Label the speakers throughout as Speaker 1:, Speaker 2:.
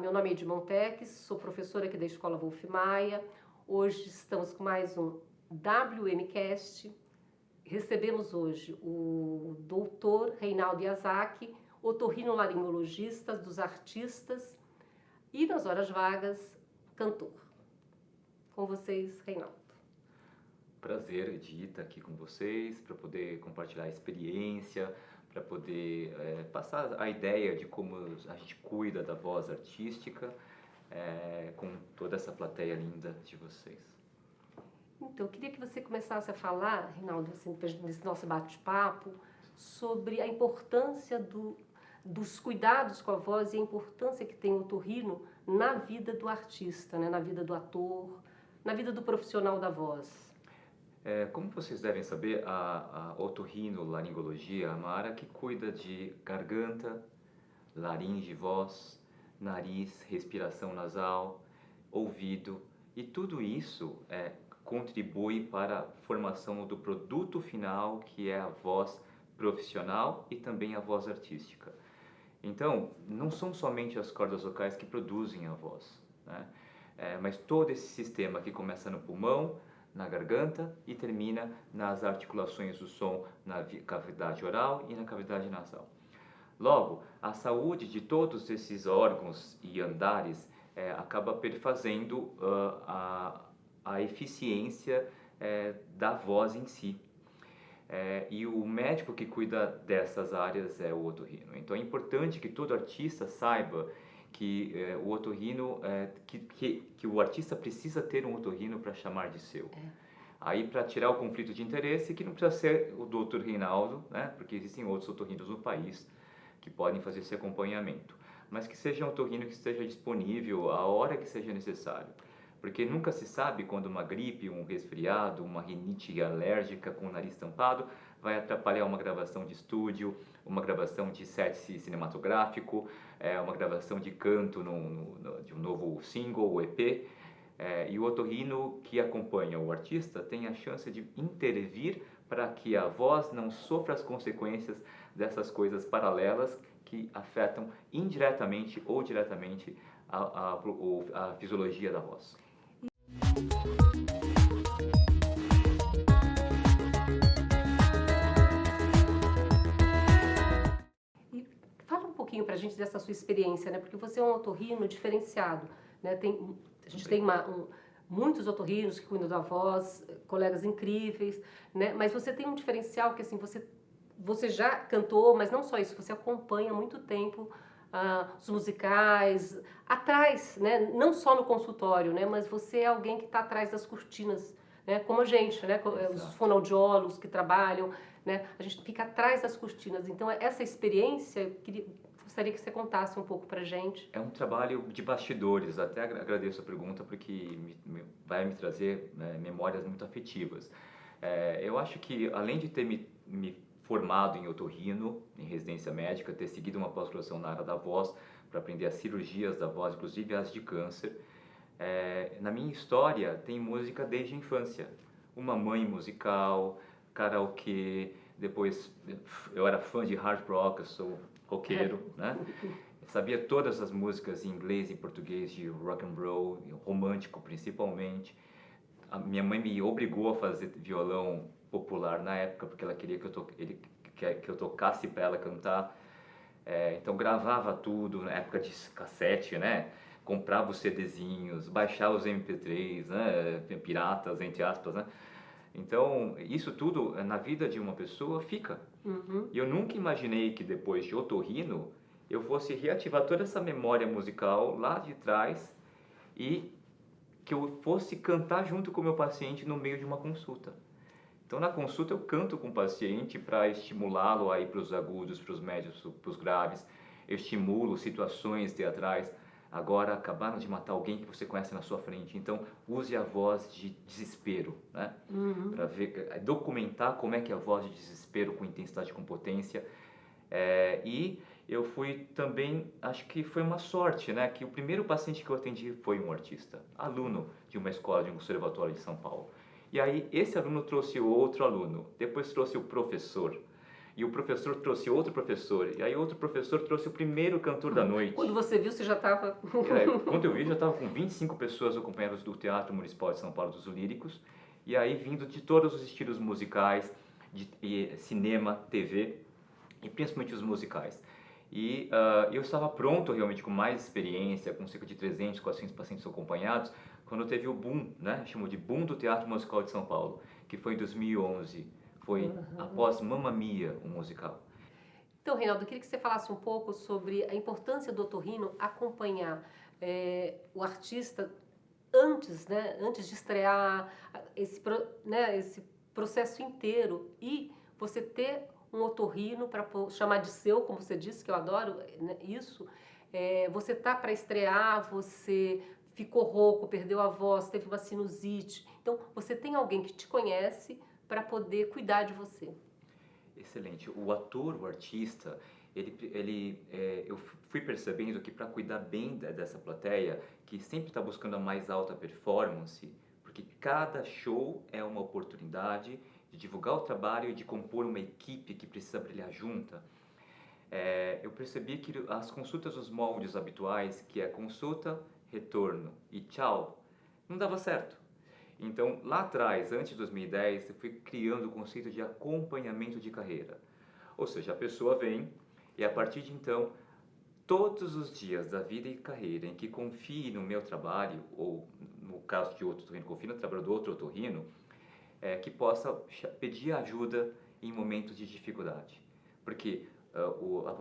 Speaker 1: Meu nome é Edmond Teques, sou professora aqui da Escola Wolf Maia. Hoje estamos com mais um WMcast. Recebemos hoje o doutor Reinaldo Yazaki, otorrinolaringologista dos artistas e, nas horas vagas, cantor. Com vocês, Reinaldo.
Speaker 2: Prazer, Edita, aqui com vocês, para poder compartilhar a experiência, para poder passar a ideia de como a gente cuida da voz artística com toda essa plateia linda de vocês.
Speaker 1: Então, eu queria que você começasse a falar, Reinaldo, assim, nesse nosso bate-papo, sobre a importância dos cuidados com a voz e a importância que tem o otorrino na vida do artista, né? Na vida do ator, na vida do profissional da voz.
Speaker 2: Como vocês devem saber, a otorrinolaringologia é uma área que cuida de garganta, laringe, voz, nariz, respiração nasal, ouvido, e tudo isso contribui para a formação do produto final, que é a voz profissional e também a voz artística. Então, não são somente as cordas vocais que produzem a voz, né? Mas todo esse sistema que começa no pulmão, na garganta e termina nas articulações do som na cavidade oral e na cavidade nasal. Logo, a saúde de todos esses órgãos e andares acaba perfazendo a eficiência da voz em si. E o médico que cuida dessas áreas é o otorrino. Então é importante que todo artista saiba que o otorrino, que o artista precisa ter um otorrino para chamar de seu. Aí, para tirar o conflito de interesse, que não precisa ser o Dr. Reinaldo, né? Porque existem outros otorrinos no país que podem fazer esse acompanhamento. Mas que seja um otorrino que esteja disponível a hora que seja necessário. Porque nunca se sabe quando uma gripe, um resfriado, uma rinite alérgica com o nariz tampado vai atrapalhar uma gravação de estúdio, uma gravação de set cinematográfico, uma gravação de canto de um novo single ou EP. E o otorrino que acompanha o artista tem a chance de intervir para que a voz não sofra as consequências dessas coisas paralelas que afetam indiretamente ou diretamente a fisiologia da voz.
Speaker 1: E fala um pouquinho pra gente dessa sua experiência, né? Porque você é um otorrino diferenciado, né? A gente tem muitos otorrinos que cuidam da voz, colegas incríveis, né? Mas você tem um diferencial que, assim, você já cantou, mas não só isso, você acompanha há muito tempo os musicais, atrás, né? Não só no consultório, né? Mas você é alguém que está atrás das cortinas, né? Como a gente, né? Os fonoaudiólogos que trabalham, né? A gente fica atrás das cortinas. Então, essa experiência, gostaria que você contasse um pouco pra gente.
Speaker 2: É um trabalho de bastidores, até agradeço a pergunta porque vai me trazer memórias muito afetivas. Eu acho que além de ter me formado em otorrino, em residência médica, ter seguido uma pós-graduação na área da voz para aprender as cirurgias da voz, inclusive as de câncer, na minha história tem música desde a infância. Uma mãe musical, karaokê, depois eu era fã de hard rock, eu sou roqueiro, né? Sabia todas as músicas em inglês e português de rock and roll, romântico principalmente. A minha mãe me obrigou a fazer violão popular na época porque ela queria que eu tocasse para ela cantar. Então gravava tudo na época de cassete, né? Comprava os CDzinhos, baixava os MP3, né? Piratas, entre aspas, né? Então, isso tudo na vida de uma pessoa fica. E eu nunca imaginei que depois de otorrino eu fosse reativar toda essa memória musical lá de trás e que eu fosse cantar junto com o meu paciente no meio de uma consulta. Então, na consulta eu canto com o paciente para estimulá-lo a ir para os agudos, para os médios, para os graves. Eu estimulo situações teatrais. Agora acabaram de matar alguém que você conhece na sua frente, então use a voz de desespero, né? Para documentar como é que é a voz de desespero com intensidade, com potência. E eu fui também, acho que foi uma sorte, né? Que o primeiro paciente que eu atendi foi um artista, aluno de uma escola, de um conservatório de São Paulo. E aí esse aluno trouxe outro aluno, depois trouxe o professor. E o professor trouxe outro professor, e aí outro professor trouxe o primeiro cantor da noite.
Speaker 1: Quando você viu, você já estava...
Speaker 2: Quando eu vi, já estava com 25 pessoas acompanhadas do Teatro Municipal de São Paulo dos Líricos, e aí vindo de todos os estilos musicais, cinema, TV, e principalmente os musicais. E eu estava pronto realmente com mais experiência, com cerca de 300, 400 pacientes acompanhados, quando teve o boom, né? Chamou de boom do Teatro Musical de São Paulo, que foi em 2011. Foi após Mamma Mia, o musical.
Speaker 1: Então, Reinaldo, eu queria que você falasse um pouco sobre a importância do otorrino acompanhar o artista antes, né, antes de estrear esse processo inteiro, e você ter um otorrino para chamar de seu, como você disse, que eu adoro, né, isso. Você tá para estrear, você ficou rouco, perdeu a voz, teve uma sinusite. Então, você tem alguém que te conhece para poder cuidar de você.
Speaker 2: Excelente. O ator, o artista, eu fui percebendo que para cuidar bem dessa plateia, que sempre está buscando a mais alta performance, porque cada show é uma oportunidade de divulgar o trabalho e de compor uma equipe que precisa brilhar junta, eu percebi que as consultas nos moldes habituais, que é consulta, retorno e tchau, não dava certo. Então, lá atrás, antes de 2010, eu fui criando o conceito de acompanhamento de carreira. Ou seja, a pessoa vem e a partir de então, todos os dias da vida e carreira em que confie no meu trabalho, ou no caso de outro otorrino, confie no trabalho do outro otorrino, que possa pedir ajuda em momentos de dificuldade. Porque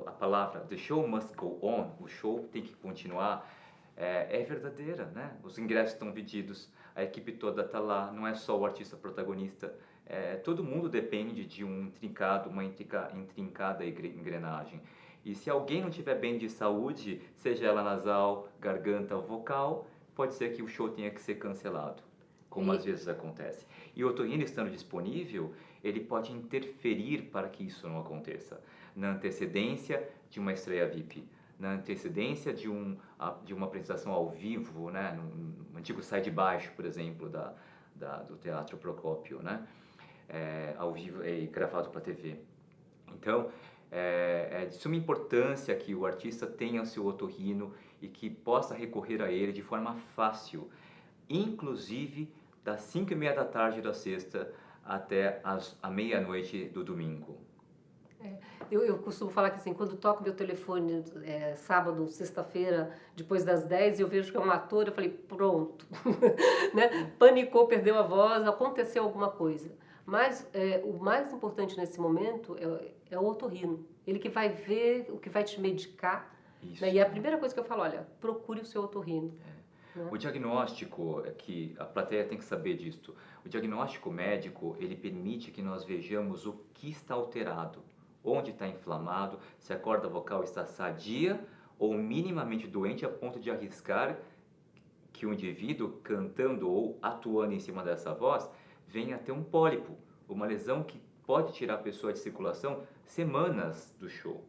Speaker 2: a palavra the show must go on, o show tem que continuar, é verdadeira, né? Os ingressos estão vendidos, a equipe toda está lá, não é só o artista protagonista, todo mundo depende de uma intrincada engrenagem. E se alguém não estiver bem de saúde, seja ela nasal, garganta ou vocal, pode ser que o show tenha que ser cancelado, como às vezes acontece. E o otorrino estando disponível, ele pode interferir para que isso não aconteça, na antecedência de uma estreia VIP, na antecedência de uma apresentação ao vivo, né, no antigo Sai de Baixo, por exemplo, do Teatro Procópio, né, ao vivo e gravado para a TV. Então, é de suma importância que o artista tenha o seu otorrino e que possa recorrer a ele de forma fácil, inclusive das 5h30 da tarde da sexta até a meia-noite do domingo.
Speaker 1: Eu costumo falar que assim, quando toco meu telefone sábado, sexta-feira, depois das 10, eu vejo que é um ator, eu falei, pronto, né? Panicou, perdeu a voz, aconteceu alguma coisa. Mas o mais importante nesse momento é o otorrino. Ele que vai ver, o que vai te medicar. Né? E a primeira coisa que eu falo, olha, procure o seu otorrino. Né?
Speaker 2: O diagnóstico, que a plateia tem que saber disso, o diagnóstico médico, ele permite que nós vejamos o que está alterado, onde está inflamado, se a corda vocal está sadia ou minimamente doente a ponto de arriscar que o indivíduo cantando ou atuando em cima dessa voz venha a ter um pólipo, uma lesão que pode tirar a pessoa de circulação semanas do show,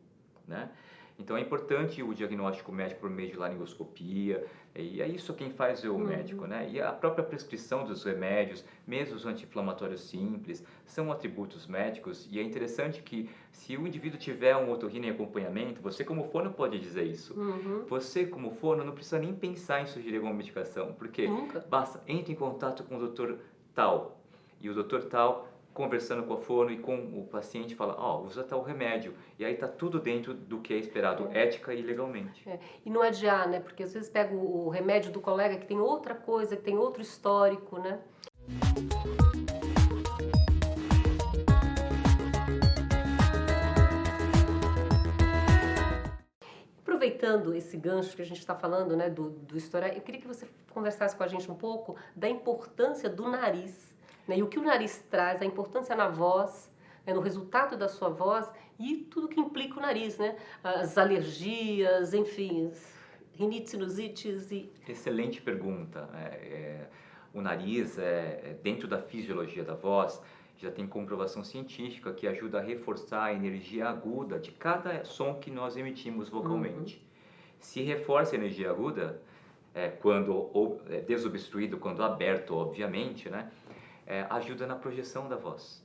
Speaker 2: né? Então é importante o diagnóstico médico por meio de laringoscopia, e é isso quem faz é o médico, né? E a própria prescrição dos remédios, mesmo os anti-inflamatórios simples, são atributos médicos, e é interessante que se o indivíduo tiver um otorrino em acompanhamento, você como fono pode dizer isso. Você como fono não precisa nem pensar em sugerir alguma medicação, porque basta, entre em contato com o doutor tal, e o doutor tal conversando com a fono e com o paciente fala, usa tal remédio. E aí está tudo dentro do que é esperado, ética e legalmente.
Speaker 1: E não adiar, né? Porque às vezes pega o remédio do colega que tem outra coisa, que tem outro histórico, né? Aproveitando esse gancho que a gente está falando, né, do histórico, eu queria que você conversasse com a gente um pouco da importância do nariz. Né? E o que o nariz traz, a importância na voz, né? No resultado da sua voz e tudo que implica o nariz, né? As alergias, enfim, rinite, sinusites e...
Speaker 2: Excelente pergunta. O nariz, dentro da fisiologia da voz, já tem comprovação científica que ajuda a reforçar a energia aguda de cada som que nós emitimos vocalmente. Se reforça a energia aguda, quando desobstruído, quando aberto, obviamente, né? Ajuda na projeção da voz.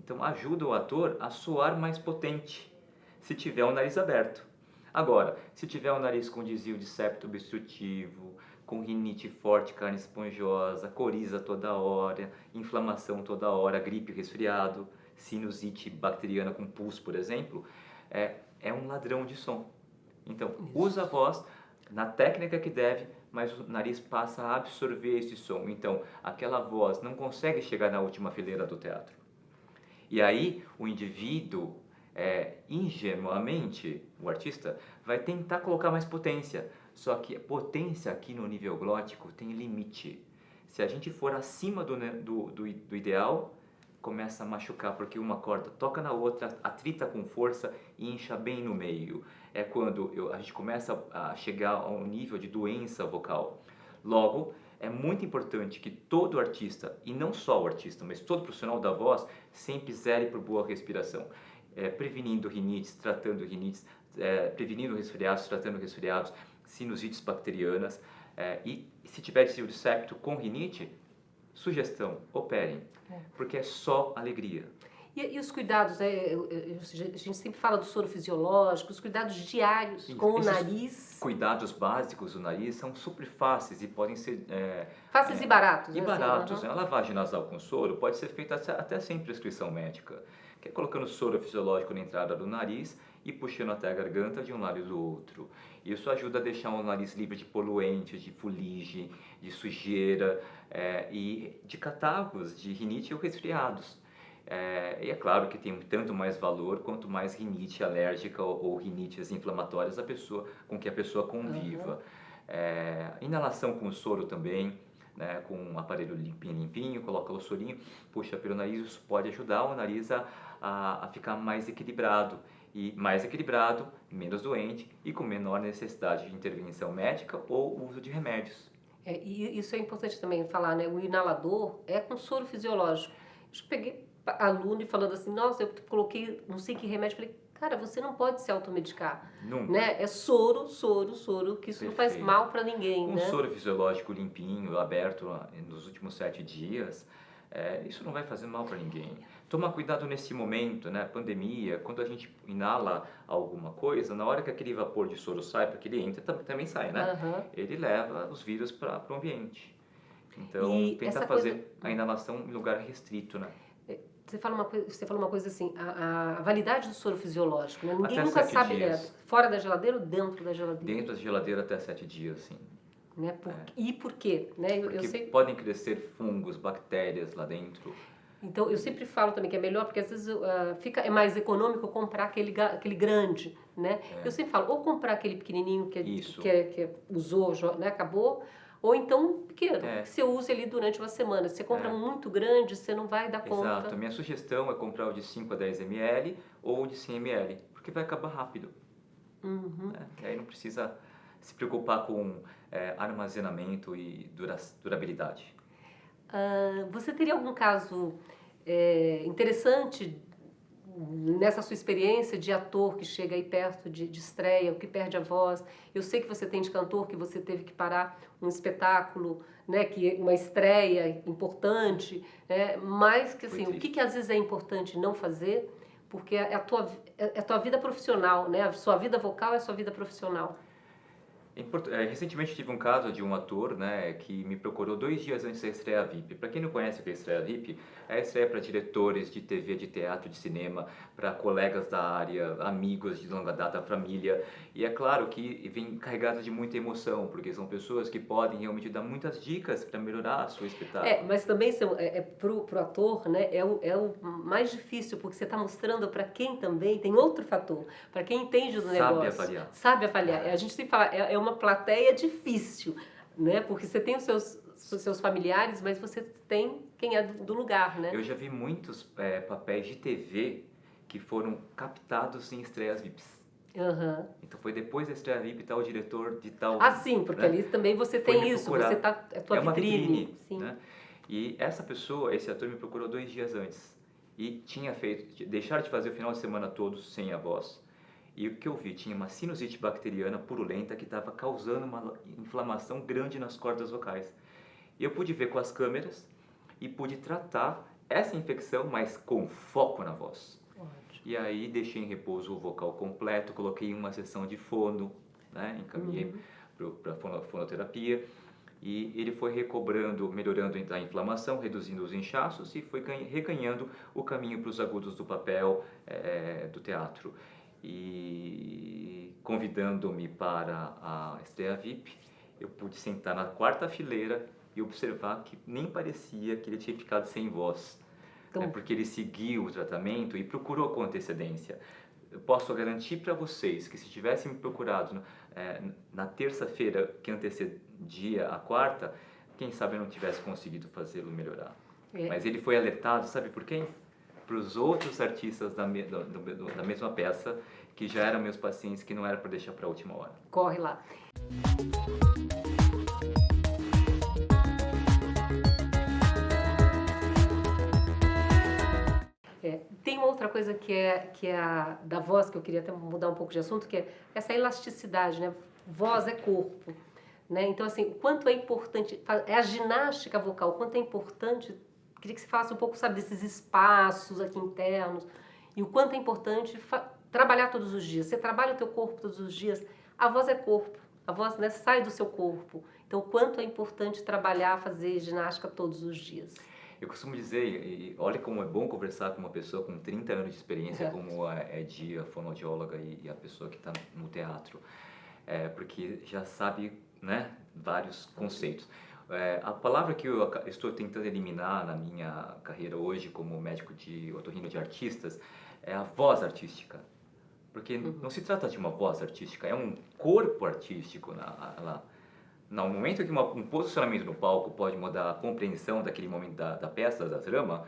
Speaker 2: Então ajuda o ator a soar mais potente, se tiver o nariz aberto. Agora, se tiver o nariz com desvio de septo obstrutivo, com rinite forte, carne esponjosa, coriza toda hora, inflamação toda hora, gripe, resfriado, sinusite bacteriana com pus, por exemplo, é um ladrão de som. Então, usa a voz na técnica que deve, mas o nariz passa a absorver esse som. Então, aquela voz não consegue chegar na última fileira do teatro. E aí, o indivíduo, ingenuamente, o artista, vai tentar colocar mais potência. Só que a potência aqui no nível glótico tem limite. Se a gente for acima do ideal, começa a machucar, porque uma corda toca na outra, atrita com força e incha bem no meio. É quando a gente começa a chegar a um nível de doença vocal. Logo, é muito importante que todo artista, e não só o artista, mas todo profissional da voz, sempre zele por boa respiração. Prevenindo rinites, tratando rinites, prevenindo resfriados, tratando resfriados, sinusites bacterianas. E se tiver desvio de septo com rinite, sugestão, operem, porque é só alegria.
Speaker 1: E os cuidados, a gente sempre fala do soro fisiológico, os cuidados diários com o nariz.
Speaker 2: Cuidados básicos do nariz são super fáceis e podem ser...
Speaker 1: fáceis e baratos.
Speaker 2: E
Speaker 1: né,
Speaker 2: baratos.
Speaker 1: assim,
Speaker 2: A lavagem nasal com soro pode ser feita até sem prescrição médica, que é colocando soro fisiológico na entrada do nariz e puxando até a garganta de um lado e do outro. Isso ajuda a deixar o nariz livre de poluentes, de fuligem, de sujeira e de catarros, de rinite ou resfriados. E é claro que tem tanto mais valor quanto mais rinite alérgica ou rinites inflamatórias com que a pessoa conviva. Inalação com soro também, né, com um aparelho limpinho, coloca o sorinho, puxa pelo nariz, isso pode ajudar o nariz a ficar mais equilibrado. E mais equilibrado, menos doente e com menor necessidade de intervenção médica ou uso de remédios.
Speaker 1: E isso é importante também falar, né? O inalador é com soro fisiológico. Eu peguei aluno e falando assim, nossa, eu coloquei não sei que remédio. Falei, cara, você não pode se automedicar.
Speaker 2: Nunca.
Speaker 1: Né? É soro, que isso não faz mal para ninguém.
Speaker 2: Um
Speaker 1: né?
Speaker 2: soro fisiológico limpinho, aberto nos últimos 7 dias, isso não vai fazer mal para ninguém. Toma cuidado nesse momento, né? Pandemia, quando a gente inala alguma coisa, na hora que aquele vapor de soro sai, porque ele entra, também sai, né? Ele leva os vírus para o ambiente. Então, tenta fazer a inalação em lugar restrito, né?
Speaker 1: Você falou uma coisa assim, a validade do soro fisiológico, né? Ninguém
Speaker 2: até
Speaker 1: nunca
Speaker 2: 7
Speaker 1: sabe,
Speaker 2: dias.
Speaker 1: Fora da geladeira ou dentro da geladeira?
Speaker 2: Dentro da geladeira até 7 dias, sim.
Speaker 1: Né? E por quê? Né?
Speaker 2: Porque
Speaker 1: eu sei...
Speaker 2: podem crescer fungos, bactérias lá dentro.
Speaker 1: Então, eu sempre falo também que é melhor, porque às vezes é mais econômico comprar aquele grande, né? Eu sempre falo, ou comprar aquele pequenininho que usou, né? Acabou, ou então um pequeno, que você usa ali durante uma semana. Se você compra muito grande, você não vai dar conta.
Speaker 2: Exato. A minha sugestão é comprar o de 5 a 10 ml ou o de 100 ml, porque vai acabar rápido. Né? E aí não precisa se preocupar com armazenamento e durabilidade.
Speaker 1: Você teria algum caso interessante nessa sua experiência de ator que chega aí perto de estreia, ou que perde a voz? Eu sei que você tem de cantor, que você teve que parar um espetáculo, né, uma estreia importante, né, mas que assim, o que às vezes é importante não fazer, porque é a tua vida profissional, né? A sua vida vocal é a sua vida profissional.
Speaker 2: Recentemente tive um caso de um ator, né, que me procurou 2 dias antes da estreia VIP. Para quem não conhece o que é a estreia VIP, é a estreia para diretores de TV, de teatro, de cinema, para colegas da área, amigos de longa data, família. E é claro que vem carregado de muita emoção, porque são pessoas que podem realmente dar muitas dicas para melhorar a sua espetáculo.
Speaker 1: Mas também pro ator, né, é o mais difícil, porque você está mostrando para quem também tem outro fator, para quem entende do negócio. Sabe avaliar. A gente sempre fala, é uma plateia difícil, né? Porque você tem os seus familiares, mas você tem quem é do lugar, né?
Speaker 2: Eu já vi muitos papéis de TV que foram captados em estreias VIPs. Então foi depois da estreia VIP tal diretor de tal...
Speaker 1: sim, porque ali também você tem isso, você tá, é tua vitrine. Sim.
Speaker 2: Né? E esse ator me procurou 2 dias antes e deixaram de fazer o final de semana todo sem a voz. E o que eu vi? Tinha uma sinusite bacteriana purulenta que estava causando uma inflamação grande nas cordas vocais. E eu pude ver com as câmeras e pude tratar essa infecção, mas com foco na voz.
Speaker 1: Ótimo.
Speaker 2: E aí deixei em repouso o vocal completo, coloquei uma sessão de fono, né? Encaminhei para fonoterapia. E ele foi recobrando, melhorando a inflamação, reduzindo os inchaços e foi reganhando o caminho para os agudos do papel do teatro. E convidando-me para a estreia VIP, eu pude sentar na quarta fileira e observar que nem parecia que ele tinha ficado sem voz.
Speaker 1: Então,
Speaker 2: Porque ele seguiu o tratamento e procurou com antecedência. Eu posso garantir para vocês que se tivessem me procurado na terça-feira que antecedia a quarta, quem sabe eu não tivesse conseguido fazê-lo melhorar. Mas ele foi alertado, sabe por quem? Para os outros artistas da mesma peça, que já eram meus pacientes, que não era para deixar para a última hora.
Speaker 1: corre lá. Tem uma outra coisa que é a da voz, que eu queria até mudar um pouco de assunto, que é essa elasticidade, né? Voz é corpo, né? Então, assim, o quanto é importante, é a ginástica vocal, o quanto é importante, queria que você falasse um pouco, sabe, desses espaços aqui internos, e o quanto é importante trabalhar todos os dias. Você trabalha o teu corpo todos os dias, a voz é corpo, a voz, né, sai do seu corpo. Então, o quanto é importante trabalhar, fazer ginástica todos os dias.
Speaker 2: Eu costumo dizer, e olha como é bom conversar com uma pessoa com 30 anos de experiência, como é Di, a fonoaudióloga e a pessoa que está no teatro, porque já sabe, né, vários conceitos. A palavra que eu estou tentando eliminar na minha carreira hoje como médico de otorrino de artistas é a voz artística. Porque não se trata de uma voz artística, é um corpo artístico lá. No momento que um posicionamento no palco pode mudar a compreensão daquele momento da peça, da trama,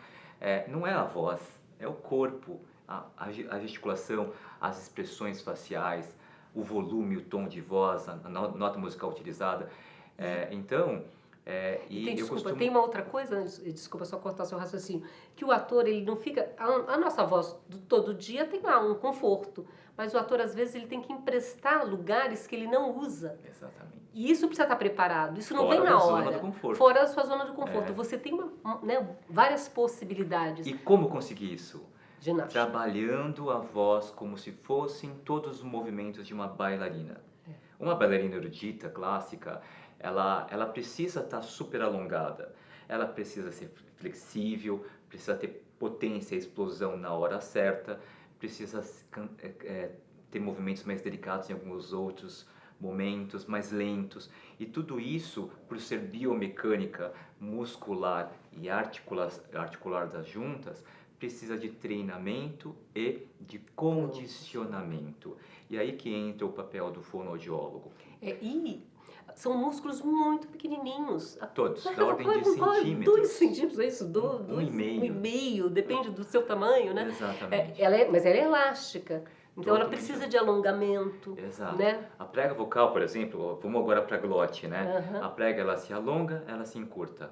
Speaker 2: não é a voz, é o corpo, a gesticulação, as expressões faciais, o volume, o tom de voz, a nota musical utilizada.
Speaker 1: Tem uma outra coisa, desculpa só cortar seu raciocínio, que o ator, ele não fica... A nossa voz do todo dia tem lá um conforto, mas o ator, às vezes, ele tem que emprestar lugares que ele não usa.
Speaker 2: Exatamente.
Speaker 1: E isso precisa estar preparado, isso não
Speaker 2: Fora
Speaker 1: vem na
Speaker 2: da
Speaker 1: hora.
Speaker 2: zona do conforto.
Speaker 1: Fora da sua zona do conforto. Você tem várias possibilidades.
Speaker 2: E como conseguir isso?
Speaker 1: Ginástica.
Speaker 2: Trabalhando a voz como se fossem todos os movimentos de uma bailarina. Uma bailarina erudita, clássica, ela precisa estar super alongada, ela precisa ser flexível, precisa ter potência e explosão na hora certa, precisa ter movimentos mais delicados em alguns outros momentos, mais lentos. E tudo isso, por ser biomecânica, muscular e articular das juntas, precisa de treinamento e de condicionamento. E aí que entra o papel do fonoaudiólogo.
Speaker 1: E são músculos muito pequenininhos.
Speaker 2: Todos, da ordem de centímetros.
Speaker 1: 2 centímetros, é isso? 1,5, depende do seu tamanho, né?
Speaker 2: Exatamente.
Speaker 1: Mas ela é elástica. Então ela precisa de alongamento.
Speaker 2: Exato.
Speaker 1: Né?
Speaker 2: A prega vocal, por exemplo, vamos agora para a glote, né? A prega, ela se alonga, ela se encurta.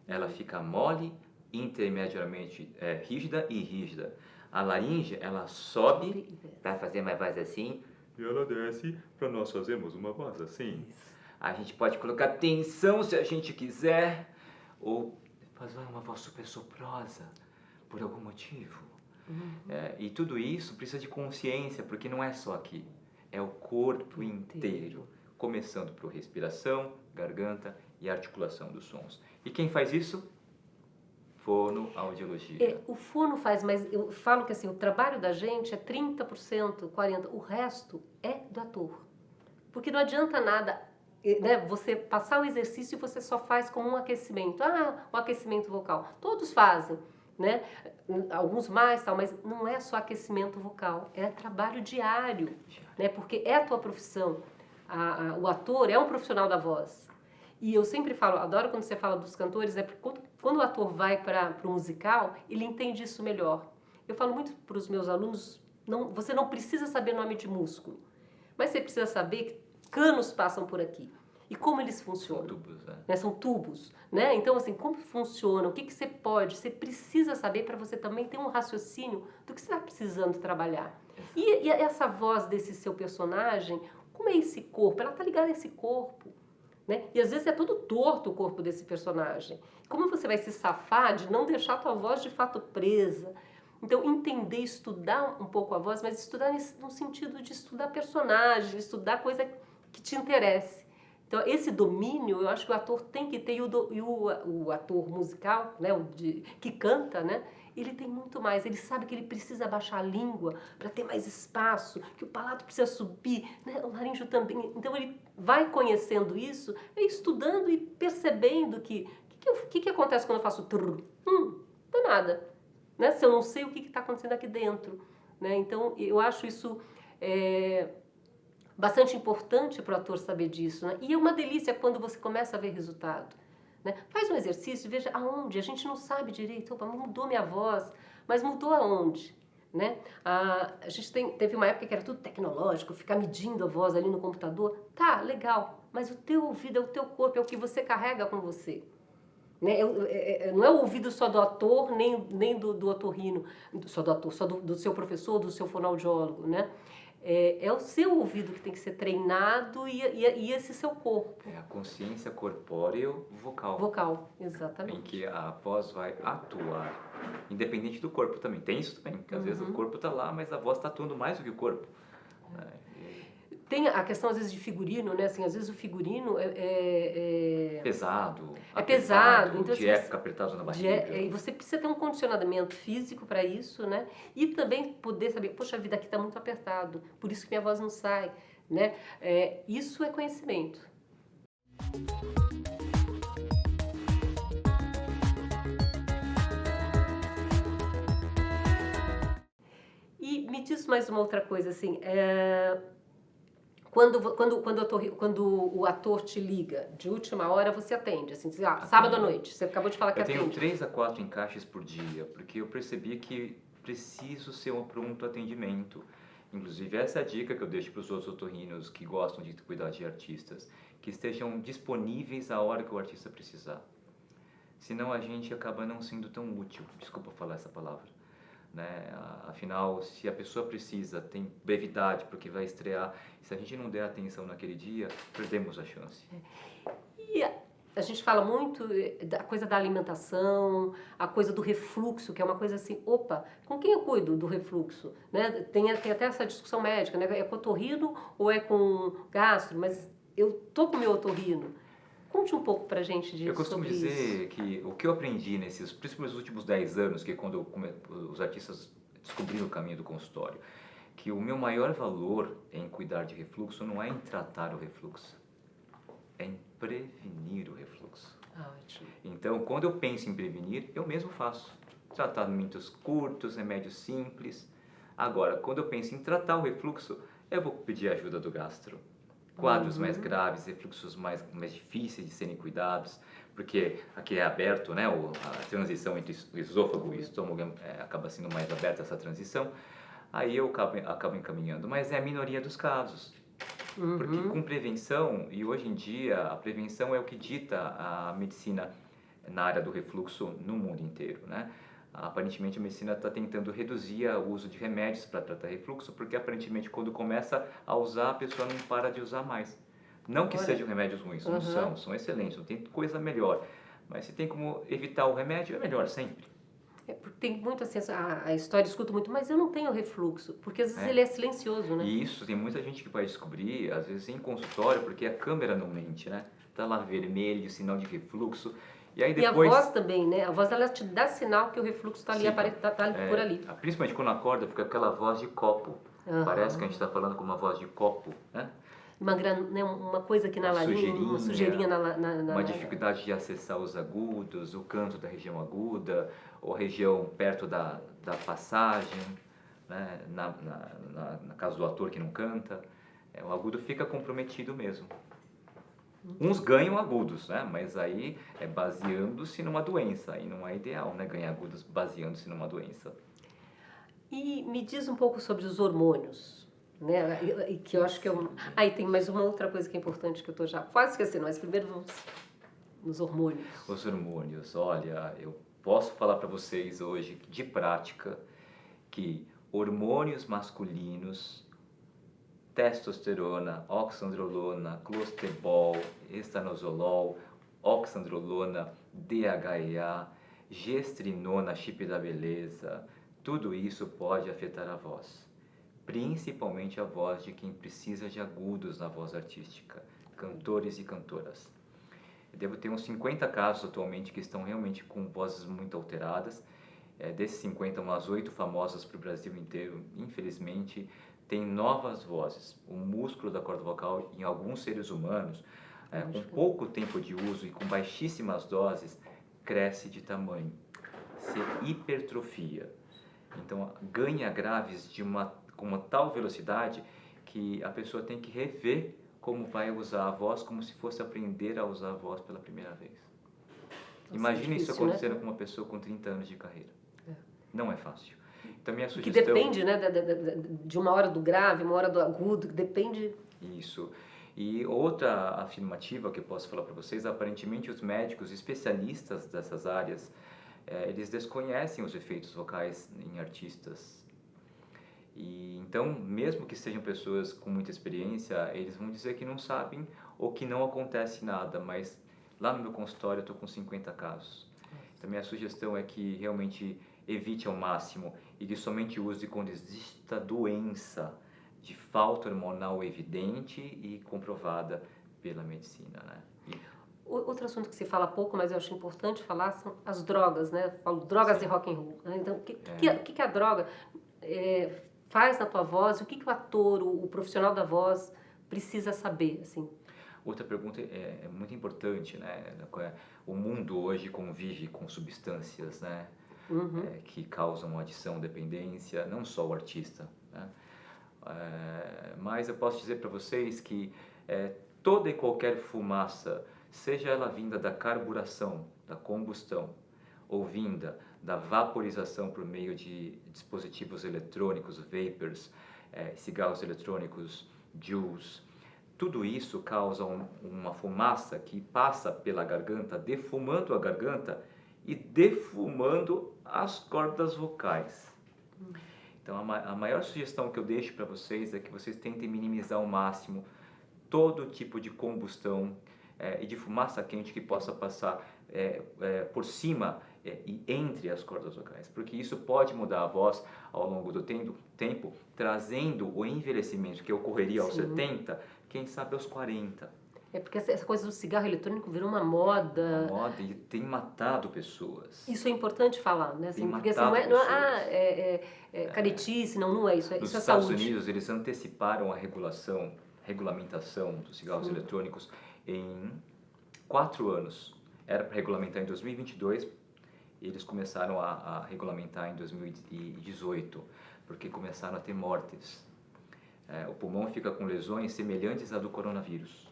Speaker 2: Ela fica mole, intermediamente rígida e rígida. A laringe, ela sobe para fazer uma voz assim, e ela desce para nós fazermos uma voz assim. A gente pode colocar tensão se a gente quiser, ou fazer uma voz super soprosa, por algum motivo. E tudo isso precisa de consciência, porque não é só aqui, é o corpo inteiro, começando por respiração, garganta e articulação dos sons. E quem faz isso? Fonoaudiologia.
Speaker 1: O fono faz, mas eu falo que assim, o trabalho da gente é 30%, 40%, o resto é do ator. Porque não adianta nada, né, você passar o exercício e você só faz como um aquecimento. O aquecimento vocal. Todos fazem, né? Alguns mais, tal, mas não é só aquecimento vocal, é trabalho diário, né? Porque é a tua profissão. O ator é um profissional da voz. E eu sempre falo, adoro quando você fala dos cantores, porque quando o ator vai para o musical, ele entende isso melhor. Eu falo muito para os meus alunos, você não precisa saber nome de músculo, mas você precisa saber que canos passam por aqui e como eles funcionam.
Speaker 2: São tubos, né?
Speaker 1: São tubos, né? Então, assim, como funciona, o que você precisa saber para você também ter um raciocínio do que você está precisando trabalhar. E essa voz desse seu personagem, como é esse corpo? Ela está ligada a esse corpo. né? E às vezes é todo torto o corpo desse personagem. Como você vai se safar de não deixar a tua voz de fato presa? Então, entender, estudar um pouco a voz, mas estudar no sentido de estudar personagem, estudar coisa que te interesse. Então, esse domínio, eu acho que o ator tem que ter, o ator musical, né, que canta, né, ele tem muito mais. Ele sabe que ele precisa baixar a língua para ter mais espaço, que o palato precisa subir, né, o laríngeo também. Então, ele vai conhecendo isso, estudando e percebendo que acontece quando eu faço trrr? Não é nada. Né? Se eu não sei o que está acontecendo aqui dentro. Né? Então, eu acho isso bastante importante para o ator saber disso. Né? E é uma delícia quando você começa a ver resultado. Né? Faz um exercício e veja aonde. A gente não sabe direito. Opa, mudou minha voz, mas mudou aonde? Né? A gente teve uma época que era tudo tecnológico, ficar medindo a voz ali no computador. Tá, legal, mas o teu ouvido é o teu corpo, é o que você carrega com você. Né? Não é o ouvido só do ator, nem do otorrino, só do ator, só do seu professor, do seu fonoaudiólogo, né? É o seu ouvido que tem que ser treinado e esse seu corpo.
Speaker 2: É a consciência corpóreo vocal.
Speaker 1: Vocal, exatamente.
Speaker 2: Em que a voz vai atuar, independente do corpo também. Tem isso também, porque às vezes o corpo está lá, mas a voz está atuando mais do que o corpo.
Speaker 1: Tem a questão, às vezes, de figurino, né? Assim, às vezes o figurino
Speaker 2: pesado.
Speaker 1: É pesado. Então,
Speaker 2: de fica apertado na barriga.
Speaker 1: E você precisa ter um condicionamento físico para isso, né? E também poder saber, poxa, a vida aqui está muito apertado, por isso que minha voz não sai, né? Isso é conhecimento. E me diz mais uma outra coisa, assim, quando o ator te liga, de última hora você atende, assim, sábado à noite, você acabou de falar que atende.
Speaker 2: Eu tenho 3 a 4 encaixes por dia, porque eu percebi que preciso ser um pronto atendimento. Inclusive, essa é a dica que eu deixo para os outros otorrinos que gostam de cuidar de artistas, que estejam disponíveis a hora que o artista precisar. Senão a gente acaba não sendo tão útil, desculpa falar essa palavra. Né? Afinal, se a pessoa precisa, tem brevidade porque vai estrear, se a gente não der atenção naquele dia, perdemos a chance.
Speaker 1: E a gente fala muito da coisa da alimentação, a coisa do refluxo, que é uma coisa assim, opa, com quem eu cuido do refluxo? Né? Tem até essa discussão médica, né? É com otorrino ou é com gastro? Mas eu tô com o meu otorrino. Conte um pouco pra gente disso.
Speaker 2: Eu costumo dizer que o que eu aprendi principalmente nos últimos 10 anos, que é quando os artistas descobriram o caminho do consultório, que o meu maior valor em cuidar de refluxo não é em tratar o refluxo, é em prevenir o refluxo.
Speaker 1: Ótimo.
Speaker 2: Então, quando eu penso em prevenir, eu mesmo faço. Tratamentos curtos, remédios simples. Agora, quando eu penso em tratar o refluxo, eu vou pedir a ajuda do gastro. Quadros mais graves, refluxos mais difíceis de serem cuidados, porque aqui é aberto, né? A transição entre o esôfago e o estômago acaba sendo mais aberta essa transição. Aí eu acabo encaminhando, mas é a minoria dos casos. Porque com prevenção, e hoje em dia a prevenção é o que dita a medicina na área do refluxo no mundo inteiro, né? Aparentemente a medicina está tentando reduzir o uso de remédios para tratar refluxo, porque aparentemente quando começa a usar, a pessoa não para de usar mais. Não que sejam remédios ruins, não são excelentes, não tem coisa melhor. Mas se tem como evitar o remédio, é melhor sempre.
Speaker 1: Porque tem muito assim, a história escuta muito, mas eu não tenho refluxo, porque às vezes ele é silencioso, né?
Speaker 2: E isso, tem muita gente que vai descobrir, às vezes em consultório, porque a câmera não mente, né? Tá lá vermelho, sinal de refluxo. E aí depois...
Speaker 1: E a voz também, né? A voz, ela te dá sinal que o refluxo está ali, por ali.
Speaker 2: Principalmente quando acorda, fica aquela voz de copo. Parece que a gente está falando com uma voz de copo, né?
Speaker 1: Uma coisa aqui na laringe, uma sujeirinha
Speaker 2: uma dificuldade de acessar os agudos, o canto da região aguda, ou a região perto da passagem, né? Na caso do ator que não canta, o agudo fica comprometido mesmo. Uns ganham agudos, né? Mas aí é baseando-se numa doença, aí não é ideal, né? Ganhar agudos baseando-se numa doença.
Speaker 1: E me diz um pouco sobre os hormônios, né? E que eu acho que é Aí tem mais uma outra coisa que é importante que eu estou já quase esquecendo, mas primeiro vamos nos hormônios.
Speaker 2: Os hormônios, olha, eu posso falar para vocês hoje de prática que hormônios masculinos testosterona, oxandrolona, clostebol, estanozolol, oxandrolona, DHEA, gestrinona, chip da beleza, tudo isso pode afetar a voz, principalmente a voz de quem precisa de agudos na voz artística, cantores e cantoras. Eu devo ter uns 50 casos atualmente que estão realmente com vozes muito alteradas. Desses 50, umas 8 famosas para o Brasil inteiro, infelizmente, tem novas vozes. O músculo da corda vocal, em alguns seres humanos, com pouco tempo de uso e com baixíssimas doses, cresce de tamanho, se hipertrofia. Então, ganha graves com uma tal velocidade que a pessoa tem que rever como vai usar a voz, como se fosse aprender a usar a voz pela primeira vez. Imagina isso acontecendo com uma pessoa com 30 anos de carreira. Não é fácil. Então, minha sugestão...
Speaker 1: Que depende, né, de uma hora do grave, uma hora do agudo, que depende...
Speaker 2: Isso. E outra afirmativa que eu posso falar para vocês, aparentemente os médicos especialistas dessas áreas, eles desconhecem os efeitos vocais em artistas. E então, mesmo que sejam pessoas com muita experiência, eles vão dizer que não sabem ou que não acontece nada, mas lá no meu consultório eu estou com 50 casos. Então, minha sugestão é que realmente evite ao máximo e que somente use quando exista doença de falta hormonal evidente e comprovada pela medicina, né?
Speaker 1: Outro assunto que se fala pouco, mas eu acho importante falar, são as drogas, né? Eu falo drogas
Speaker 2: Sim.
Speaker 1: de rock and roll. Né? Então, o que a droga faz na tua voz? O que o ator, o profissional da voz precisa saber, assim?
Speaker 2: Outra pergunta é muito importante, né? O mundo hoje convive com substâncias, né? Que causam adição, dependência, não só o artista, né? Mas eu posso dizer para vocês que toda e qualquer fumaça, seja ela vinda da carburação, da combustão, ou vinda da vaporização por meio de dispositivos eletrônicos, vapors, cigarros eletrônicos, juice, tudo isso causa uma fumaça que passa pela garganta, defumando a garganta e defumando as cordas vocais. Então, a maior sugestão que eu deixo para vocês é que vocês tentem minimizar ao máximo todo tipo de combustão e de fumaça quente que possa passar por cima e entre as cordas vocais, porque isso pode mudar a voz ao longo do tempo, trazendo o envelhecimento que ocorreria aos 70, quem sabe aos 40.
Speaker 1: Porque essa coisa do cigarro eletrônico virou uma moda.
Speaker 2: Uma moda e tem matado pessoas.
Speaker 1: Isso é importante falar, né? Assim, porque assim, não é caretice, não é isso.
Speaker 2: Nos
Speaker 1: isso é
Speaker 2: Estados
Speaker 1: saúde.
Speaker 2: Unidos, eles anteciparam a regulamentação dos cigarros eletrônicos em 4 anos. Era para regulamentar em 2022 e eles começaram a regulamentar em 2018, porque começaram a ter mortes. O pulmão fica com lesões semelhantes à do coronavírus.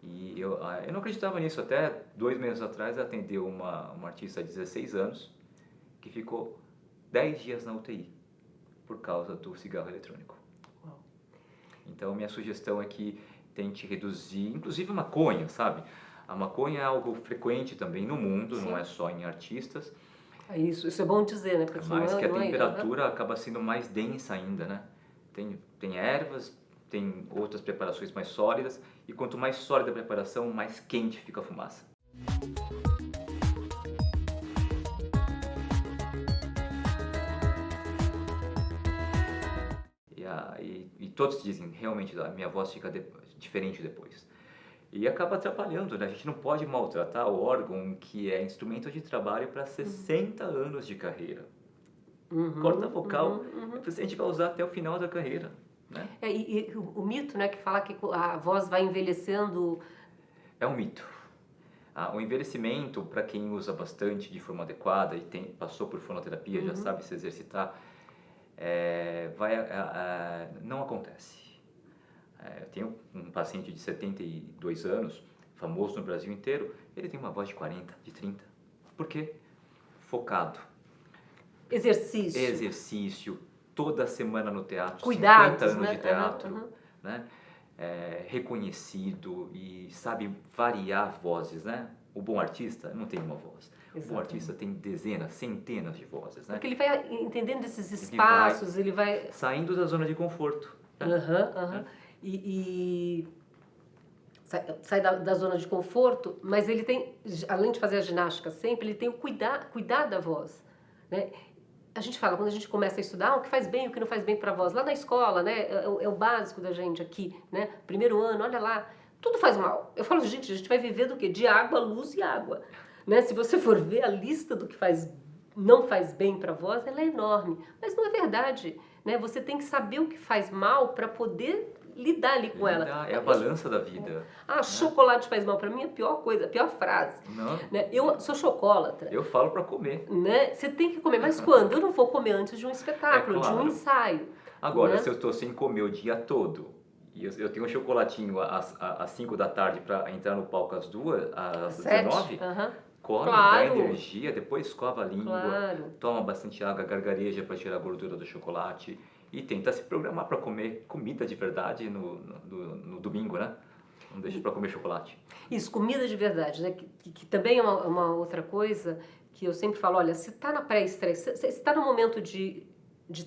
Speaker 2: E eu não acreditava nisso, até 2 meses atrás eu atendi uma artista de 16 anos que ficou 10 dias na UTI por causa do cigarro eletrônico.
Speaker 1: Uau.
Speaker 2: Então minha sugestão é que tente reduzir, inclusive a maconha, sabe? A maconha é algo frequente também no mundo, não é só em artistas.
Speaker 1: Isso é bom dizer, né? Porque
Speaker 2: Mas que a temperatura acaba sendo mais densa ainda, né? Tem ervas, tem outras preparações mais sólidas, e quanto mais sólida a preparação, mais quente fica a fumaça. E todos dizem, realmente, a minha voz fica diferente depois. E acaba atrapalhando, né? A gente não pode maltratar o órgão que é instrumento de trabalho para 60 anos de carreira. Corda vocal, a gente vai usar até o final da carreira. Né?
Speaker 1: E o mito, né, que fala que a voz vai envelhecendo...
Speaker 2: É um mito. O envelhecimento, para quem usa bastante de forma adequada e passou por fonoterapia, já sabe se exercitar, não acontece. Eu tenho um paciente de 72 anos, famoso no Brasil inteiro, ele tem uma voz de 40, de 30. Por quê? Focado. Exercício. Toda semana no teatro,
Speaker 1: Cuidados,
Speaker 2: 50 anos
Speaker 1: né?
Speaker 2: de teatro, né? Reconhecido e sabe variar vozes, né? O bom artista não tem uma voz. Exatamente. O bom artista tem dezenas, centenas de vozes, né?
Speaker 1: Porque ele vai entendendo esses espaços, ele vai...
Speaker 2: Saindo da zona de conforto.
Speaker 1: Aham, aham. E sai da zona de conforto, mas ele tem, além de fazer a ginástica sempre, ele tem o cuidar da voz, né? A gente fala, quando a gente começa a estudar, o que faz bem, o que não faz bem para a voz. Lá na escola, né, é o básico da gente aqui, né? Primeiro ano, olha lá, tudo faz mal. Eu falo, gente, a gente vai viver do quê? De água, luz e água, né? Se você for ver a lista do que não faz bem para a voz, ela é enorme. Mas não é verdade, né? Você tem que saber o que faz mal para poder lidar ali com ela.
Speaker 2: É a balança da vida.
Speaker 1: Ah, chocolate faz mal para mim é a pior coisa, a pior frase.
Speaker 2: Não.
Speaker 1: Né? Eu sou chocolatra.
Speaker 2: Eu falo para comer.
Speaker 1: Né? Você tem que comer, mas quando? Eu não vou comer antes de um espetáculo,
Speaker 2: Claro.
Speaker 1: de um ensaio.
Speaker 2: Agora,
Speaker 1: né?
Speaker 2: se eu estou sem comer o dia todo, e eu tenho um chocolatinho às 5 da tarde para entrar no palco às 2, às 19,
Speaker 1: Aham.
Speaker 2: come,
Speaker 1: Claro.
Speaker 2: dá energia, depois escova a língua,
Speaker 1: Claro.
Speaker 2: toma bastante água, gargareja para tirar a gordura do chocolate e tenta se programar para comer comida de verdade no domingo, né? Não deixa para comer chocolate.
Speaker 1: Isso, comida de verdade, né? Que também é uma outra coisa que eu sempre falo, olha, se está na pré-estreia, se está no momento de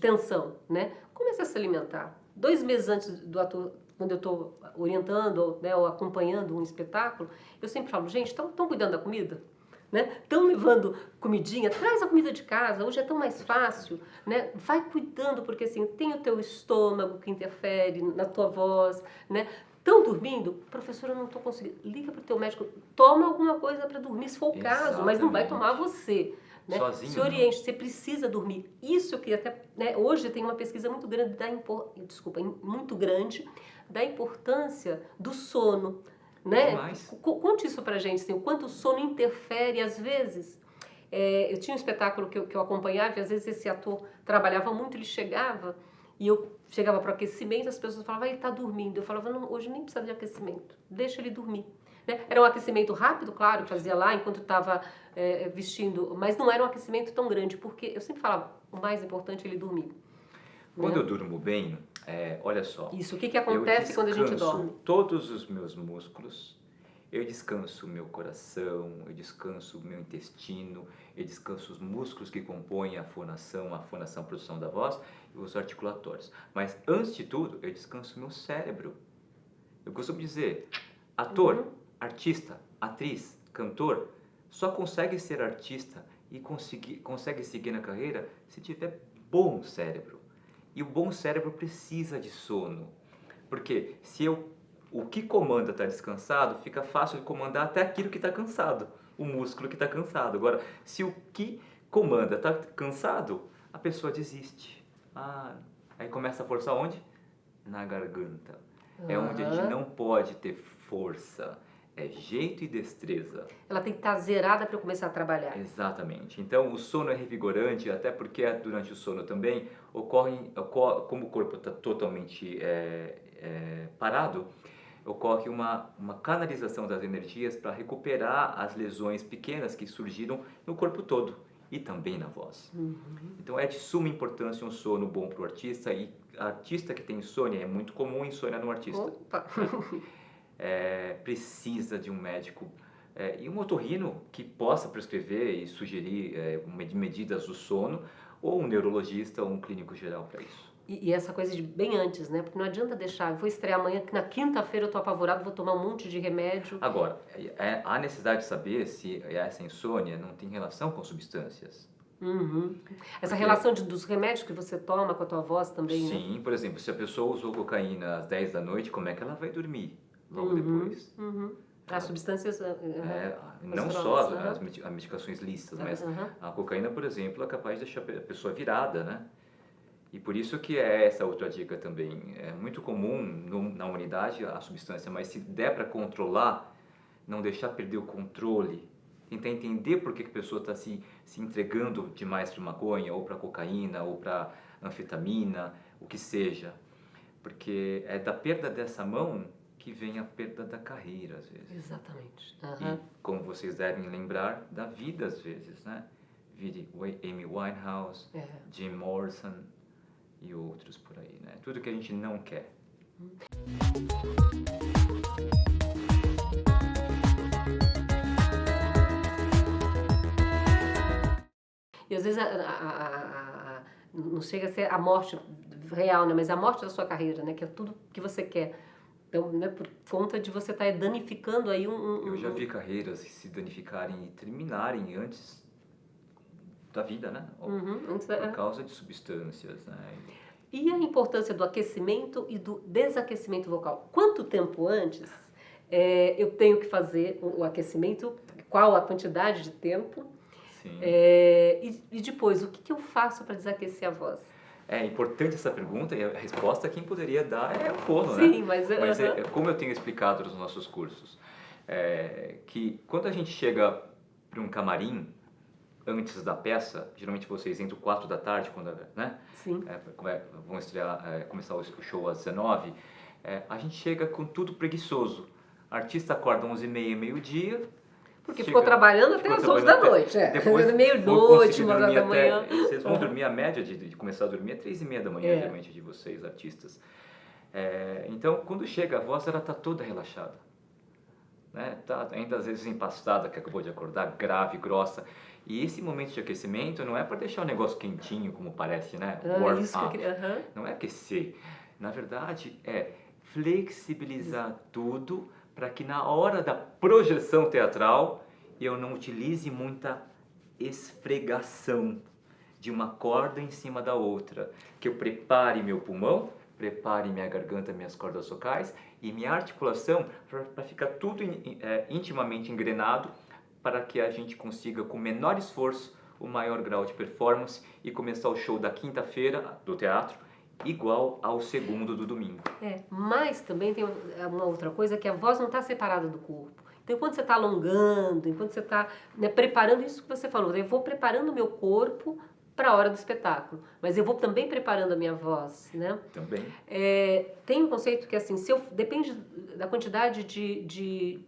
Speaker 1: tensão, né? Comece a se alimentar. 2 meses antes do ator, quando eu estou orientando, né, ou acompanhando um espetáculo, eu sempre falo, gente, estão cuidando da comida? Né? Estão levando comidinha, traz a comida de casa, hoje é tão mais fácil, né? Vai cuidando, porque assim, tem o teu estômago que interfere na tua voz, né? Estão dormindo? Professora, eu não estou conseguindo. Liga para o teu médico, toma alguma coisa para dormir, se for o caso, mas não vai tomar você. Né?
Speaker 2: Sozinho,
Speaker 1: se oriente, você precisa dormir. Isso que até, né, hoje tem uma pesquisa muito grande muito grande da importância do sono. Né? Conte isso pra gente, assim, o quanto o sono interfere, às vezes. Eu tinha um espetáculo que eu acompanhava e às vezes esse ator trabalhava muito, ele chegava e eu chegava para o aquecimento, as pessoas falavam, ele está dormindo. Eu falava, não, hoje nem precisa de aquecimento, deixa ele dormir. Né? Era um aquecimento rápido, claro, que fazia lá enquanto estava vestindo, mas não era um aquecimento tão grande, porque eu sempre falava, o mais importante é ele dormir.
Speaker 2: Quando eu durmo bem, olha só.
Speaker 1: Isso, o que acontece quando a gente dorme?
Speaker 2: Todos os meus músculos, eu descanso o meu coração, eu descanso o meu intestino, eu descanso os músculos que compõem a fonação, a produção da voz e os articulatórios. Mas antes de tudo, eu descanso o meu cérebro. Eu costumo dizer, ator, artista, atriz, cantor, só consegue ser artista e consegue seguir na carreira se tiver bom cérebro. E o bom cérebro precisa de sono, porque o que comanda está descansado, fica fácil de comandar até aquilo que está cansado, o músculo que está cansado. Agora, se o que comanda está cansado, a pessoa desiste. Aí começa a força onde? Na garganta. É onde a gente não pode ter força. É jeito e destreza.
Speaker 1: Ela tem que estar zerada para eu começar a trabalhar.
Speaker 2: Exatamente. Então, o sono é revigorante, até porque durante o sono também como o corpo está totalmente parado, ocorre uma canalização das energias para recuperar as lesões pequenas que surgiram no corpo todo e também na voz. Então, é de suma importância um sono bom para o artista, e artista que tem insônia, é muito comum insônia no artista.
Speaker 1: Opa.
Speaker 2: Precisa de um médico e um otorrino que possa prescrever e sugerir medidas do sono, ou um neurologista ou um clínico geral para isso.
Speaker 1: E essa coisa de bem antes, né? Porque não adianta deixar, eu vou estrear amanhã, que na quinta-feira eu tô apavorado, vou tomar um monte de remédio.
Speaker 2: Agora, há necessidade de saber se essa insônia não tem relação com substâncias.
Speaker 1: Essa relação dos remédios que você toma com a tua voz também, né?
Speaker 2: Sim, por exemplo, se a pessoa usou cocaína às 10 da noite, como é que ela vai dormir logo depois?
Speaker 1: As substâncias...
Speaker 2: não só as medicações lícitas, mas a cocaína, por exemplo, é capaz de deixar a pessoa virada, né? E por isso que é essa outra dica também. É muito comum na unidade a substância, mas se der para controlar, não deixar perder o controle, tentar entender por que a pessoa está se entregando demais para maconha, ou para cocaína, ou para anfetamina, o que seja. Porque é da perda dessa mão que vem a perda da carreira, às vezes.
Speaker 1: Exatamente.
Speaker 2: E, como vocês devem lembrar, da vida, às vezes, né? Vide Amy Winehouse, Jim Morrison e outros por aí, né? Tudo que a gente não quer. E
Speaker 1: às vezes não chega a ser a morte real, né? Mas a morte da sua carreira, né? Que é tudo que você quer. Então, né, por conta de você estar danificando aí
Speaker 2: Eu já vi carreiras se danificarem e terminarem antes da vida, né?
Speaker 1: Antes
Speaker 2: Por causa de substâncias, né?
Speaker 1: E a importância do aquecimento e do desaquecimento vocal? Quanto tempo antes eu tenho que fazer o aquecimento? Qual a quantidade de tempo?
Speaker 2: Sim.
Speaker 1: E depois, o que eu faço para desaquecer a voz?
Speaker 2: É importante essa pergunta e a resposta quem poderia dar é o fono, né?
Speaker 1: Sim, mas...
Speaker 2: Como eu tenho explicado nos nossos cursos, que quando a gente chega para um camarim antes da peça, geralmente vocês entram 4 da tarde, quando, né?
Speaker 1: Sim.
Speaker 2: Vão começar o show às 19, a gente chega com tudo preguiçoso. O artista acorda às 11h30, meio-dia.
Speaker 1: Porque ficou trabalhando até as 11 da noite,
Speaker 2: Depois
Speaker 1: meia-noite, 1h da manhã.
Speaker 2: Vocês vão dormir, a média de começar a dormir é 3h30 da manhã, geralmente, de vocês, artistas. Então, quando chega a voz, ela está toda relaxada. Né? Tá ainda às vezes empastada, que acabou de acordar, grave, grossa. E esse momento de aquecimento não é para deixar o negócio quentinho, como parece, né? Warm up. Não é aquecer. Na verdade, é flexibilizar tudo para que na hora da projeção teatral eu não utilize muita esfregação de uma corda em cima da outra. Que eu prepare meu pulmão, prepare minha garganta, minhas cordas vocais e minha articulação para ficar tudo intimamente engrenado para que a gente consiga, com menor esforço, o maior grau de performance e começar o show da quinta-feira do teatro igual ao segundo do domingo.
Speaker 1: Mas também tem uma outra coisa, que a voz não está separada do corpo. Então, enquanto você está alongando, enquanto você está preparando isso que você falou, eu vou preparando o meu corpo para a hora do espetáculo, mas eu vou também preparando a minha voz, né?
Speaker 2: Também.
Speaker 1: Tem um conceito que assim, depende da quantidade que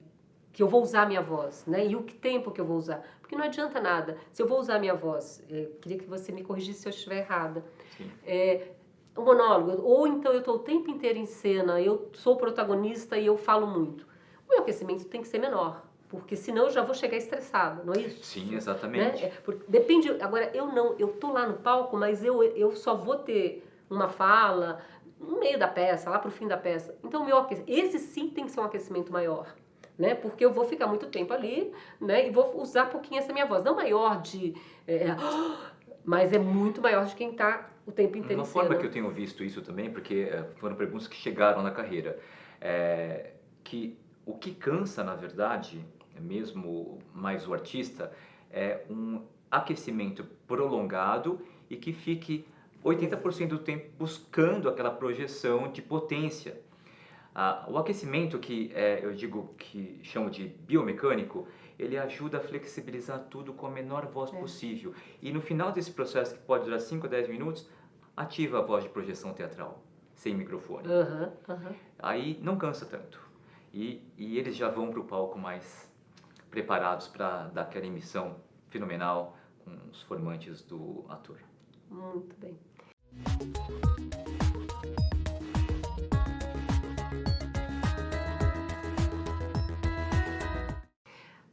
Speaker 1: eu vou usar a minha voz, né? E o que tempo que eu vou usar. Porque não adianta nada. Se eu vou usar a minha voz, queria que você me corrigisse se eu estiver errada.
Speaker 2: Sim.
Speaker 1: Um monólogo, ou então eu estou o tempo inteiro em cena, eu sou o protagonista e eu falo muito. O meu aquecimento tem que ser menor, porque senão eu já vou chegar estressada, não é isso?
Speaker 2: Sim, exatamente.
Speaker 1: Né? Depende, agora eu tô lá no palco, mas eu só vou ter uma fala no meio da peça, lá pro fim da peça. Então esse sim tem que ser um aquecimento maior. Né? Porque eu vou ficar muito tempo ali, né? E vou usar pouquinho essa minha voz. Não maior mas é muito maior de quem está o tempo inteiro em cena.
Speaker 2: Uma forma que eu tenho visto isso também, porque foram perguntas que chegaram na carreira, que o que cansa, na verdade, mesmo mais o artista, é um aquecimento prolongado e que fique 80% do tempo buscando aquela projeção de potência. O aquecimento, que eu digo que chamo de biomecânico, ele ajuda a flexibilizar tudo com a menor voz possível. E no final desse processo, que pode durar 5 a 10 minutos, ativa a voz de projeção teatral, sem microfone. Aí não cansa tanto. E eles já vão para o palco mais preparados para dar aquela emissão fenomenal com os formantes do ator.
Speaker 1: Muito bem.